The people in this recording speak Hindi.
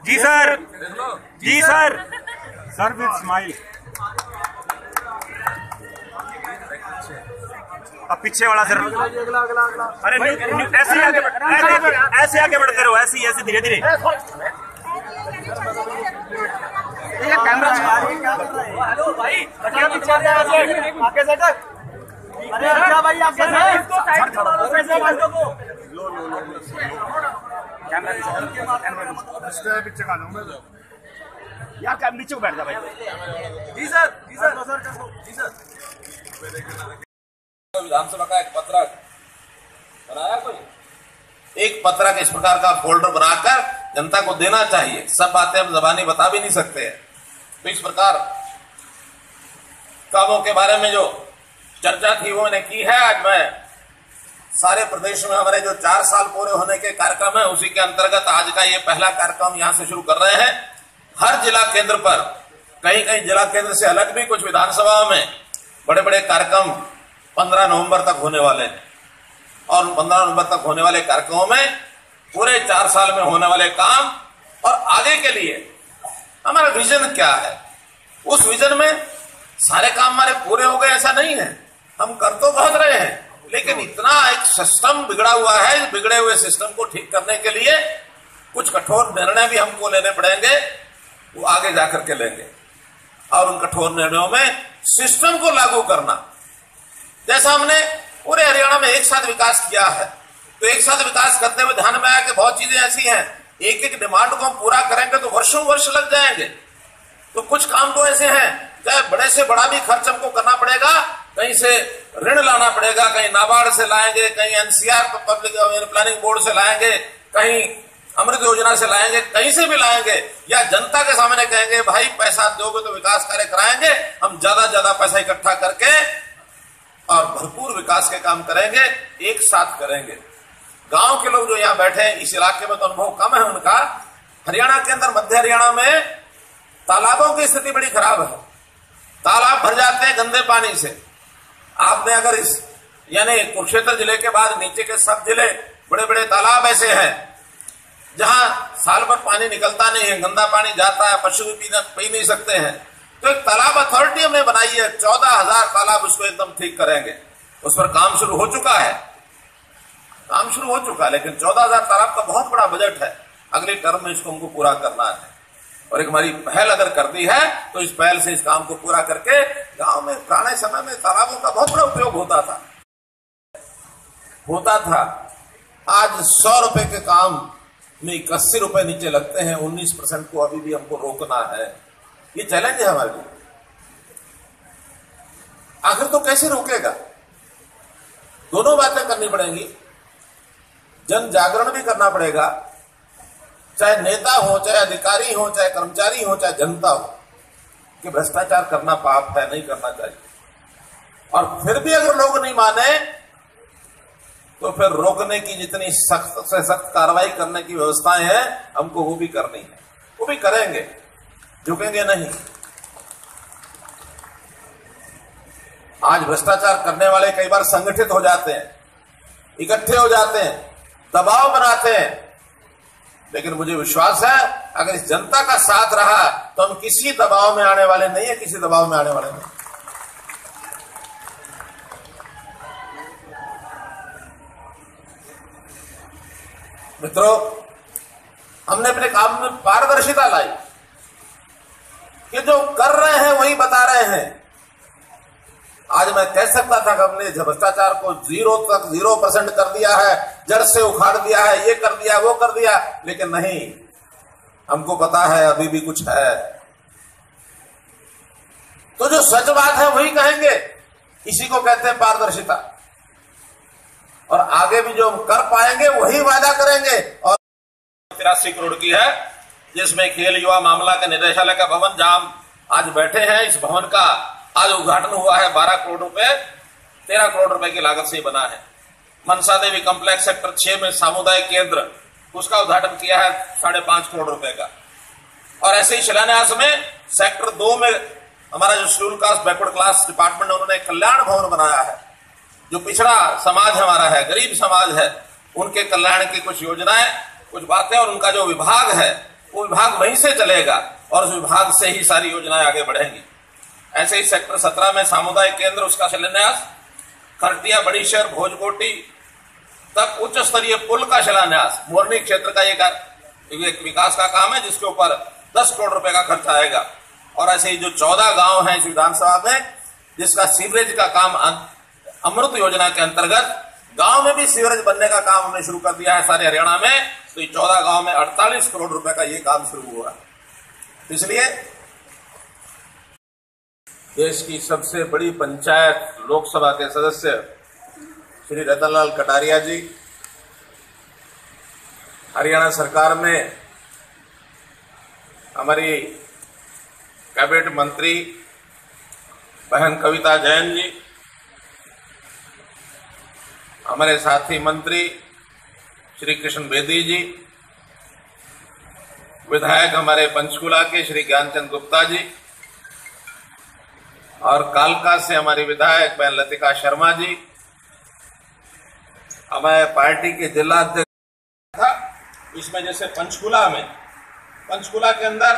जी सर, जी सर, सर विद स्माइल। अब पीछे वाला सर, अरे ऐसे आगे ऐसे आगे बढ़ते रहो, ऐसे ऐसे धीरे धीरे। कैमरा हेलो भाई, आगे से अरे अच्छा भाई आगे से पीछे का लूंगा यार, नीचे बैठ जा भाई। जी सर, जी सर, जी सर। विधानसभा का एक पत्रक बनाया, कोई एक पत्रक इस प्रकार का फोल्डर बनाकर जनता को देना चाहिए। सब बातें हम जबानी बता भी नहीं सकते हैं। तो इस प्रकार कामों के बारे में जो चर्चा थी वो मैंने की है। आज मैं सारे प्रदेश में हमारे जो 4 साल पूरे होने के कार्यक्रम है, उसी के अंतर्गत आज का ये पहला कार्यक्रम यहां से शुरू कर रहे हैं। हर जिला केंद्र पर, कहीं कहीं जिला केंद्र से अलग भी कुछ विधानसभाओं में बड़े बड़े कार्यक्रम 15 नवंबर तक होने वाले हैं। और 15 नवंबर तक होने वाले कार्यक्रमों में पूरे 4 साल में होने वाले काम और आगे के लिए हमारा विजन क्या है, उस विजन में सारे काम हमारे पूरे हो गए ऐसा नहीं है। हम कर तो बहुत रहे हैं, लेकिन इतना एक सिस्टम बिगड़ा हुआ है। इस बिगड़े हुए सिस्टम को ठीक करने के लिए कुछ कठोर निर्णय भी हमको लेने पड़ेंगे, वो आगे जाकर के लेंगे। और उन कठोर निर्णयों में सिस्टम को लागू करना, जैसा हमने पूरे हरियाणा में एक साथ विकास किया है, तो एक साथ विकास करते हुए ध्यान में आया कि बहुत चीजें ऐसी हैं, एक एक डिमांड को हम पूरा करेंगे तो वर्षों वर्ष लग जाएंगे। तो कुछ काम तो ऐसे हैं, चाहे बड़े से बड़ा भी खर्च हमको करना पड़ेगा, कहीं से ऋण लाना पड़ेगा, कहीं नाबार्ड से लाएंगे, कहीं एनसीआर पब्लिक प्लानिंग बोर्ड से लाएंगे, कहीं अमृत योजना से लाएंगे, कहीं से भी लाएंगे, या जनता के सामने कहेंगे भाई पैसा दोगे तो विकास कार्य कराएंगे। हम ज्यादा पैसा इकट्ठा करके और भरपूर विकास के काम करेंगे, एक साथ करेंगे। गांव के लोग जो यहाँ बैठे हैं, इस इलाके में तो अनुभव कम है उनका। हरियाणा के अंदर, मध्य हरियाणा में तालाबों की स्थिति बड़ी खराब है। तालाब भर जाते हैं गंदे पानी से। आपने अगर इस यानी कुरुक्षेत्र जिले के बाद नीचे के सब जिले बड़े बड़े तालाब ऐसे हैं जहां साल भर पानी निकलता नहीं है, गंदा पानी जाता है, पशु भी पी नहीं सकते हैं। तो एक तालाब अथॉरिटी हमने बनाई है, 14,000 तालाब उसको एकदम ठीक करेंगे। उस पर काम शुरू हो चुका है, काम शुरू हो चुका है, लेकिन 14,000 तालाब का बहुत बड़ा बजट है। अगले टर्म में इसको हमको पूरा करना है। और एक हमारी पहल अगर कर दी है तो इस पहल से इस काम को पूरा करके, गांव में पुराने समय में तालाबों का बहुत बड़ा उपयोग होता था। आज 100 रुपए के काम में 81 रुपए नीचे लगते हैं। 19% को अभी भी हमको रोकना है। ये चैलेंज है हमारे लिए। आखिर तो कैसे रोकेगा? दोनों बातें करनी पड़ेंगी। जन जागरण भी करना पड़ेगा, चाहे नेता हो, चाहे अधिकारी हो, चाहे कर्मचारी हो, चाहे जनता हो, कि भ्रष्टाचार करना पाप है, नहीं करना चाहिए। और फिर भी अगर लोग नहीं माने तो फिर रोकने की जितनी सख्त से सख्त कार्रवाई करने की व्यवस्थाएं हैं, हमको वो भी करनी है, वो भी करेंगे, झुकेंगे नहीं। आज भ्रष्टाचार करने वाले कई बार संगठित हो जाते हैं, इकट्ठे हो जाते हैं, दबाव बनाते हैं, लेकिन मुझे विश्वास है अगर इस जनता का साथ रहा तो हम किसी दबाव में आने वाले नहीं है, किसी दबाव में आने वाले नहीं। मित्रों, हमने अपने काम में पारदर्शिता लाई कि जो कर रहे हैं वही बता रहे हैं। आज मैं कह सकता था कि हमने भ्रष्टाचार को 0% कर दिया है, जड़ से उखाड़ दिया है, ये कर दिया, वो कर दिया, लेकिन नहीं, हमको पता है अभी भी कुछ है। तो जो सच बात है वही कहेंगे, इसी को कहते हैं पारदर्शिता। और आगे भी जो हम कर पाएंगे वही वादा करेंगे। और 83 करोड़ की है, जिसमें खेल युवा मामला का निदेशालय का भवन, जहां आज बैठे हैं, इस भवन का आज उद्घाटन हुआ है। 12 करोड़ रुपए, 13 करोड़ रुपए की लागत से बना है। मनसा देवी कॉम्प्लेक्स सेक्टर 6 में सामुदायिक केंद्र, उसका उद्घाटन किया है 5.5 करोड़ रुपए का। और ऐसे ही शिलान्यास में सेक्टर 2 में हमारा जो schedule caste backward class department, उन्होंने कल्याण भवन बनाया है। जो पिछड़ा समाज हमारा है, गरीब समाज है, उनके कल्याण की कुछ योजनाएं, कुछ बातें, और उनका जो विभाग है वो विभाग वहीं से चलेगा और उस विभाग से ही सारी योजनाएं आगे बढ़ेंगी। ऐसे ही सेक्टर 17 में सामुदायिक केंद्र, उसका शिलान्यास, खरटिया, बड़ी शहर, भोजकोटी तक उच्च स्तरीय पुल का शिलान्यास, मोरनी क्षेत्र का एक विकास का काम है जिसके ऊपर 10 करोड़ रुपए का खर्च आएगा। और ऐसे ही जो 14 गांव हैं इस विधानसभा में जिसका सीवरेज का काम अमृत योजना के अंतर्गत गांव में भी सीवरेज बनने का काम हमने शुरू कर दिया है सारे हरियाणा में। तो ये 14 गांव में 48 करोड़ रुपए का ये काम शुरू हुआ है। इसलिए देश की सबसे बड़ी पंचायत लोकसभा के सदस्य श्री रतनलाल कटारिया जी, हरियाणा सरकार में हमारी कैबिनेट मंत्री बहन कविता जैन जी, हमारे साथी मंत्री श्री कृष्ण बेदी जी, विधायक हमारे पंचकुला के श्री ज्ञानचंद गुप्ता जी और कालका से हमारी विधायक बहन लतिका शर्मा जी, हमारे पार्टी के जिला अध्यक्ष था। इसमें जैसे पंचकुला के अंदर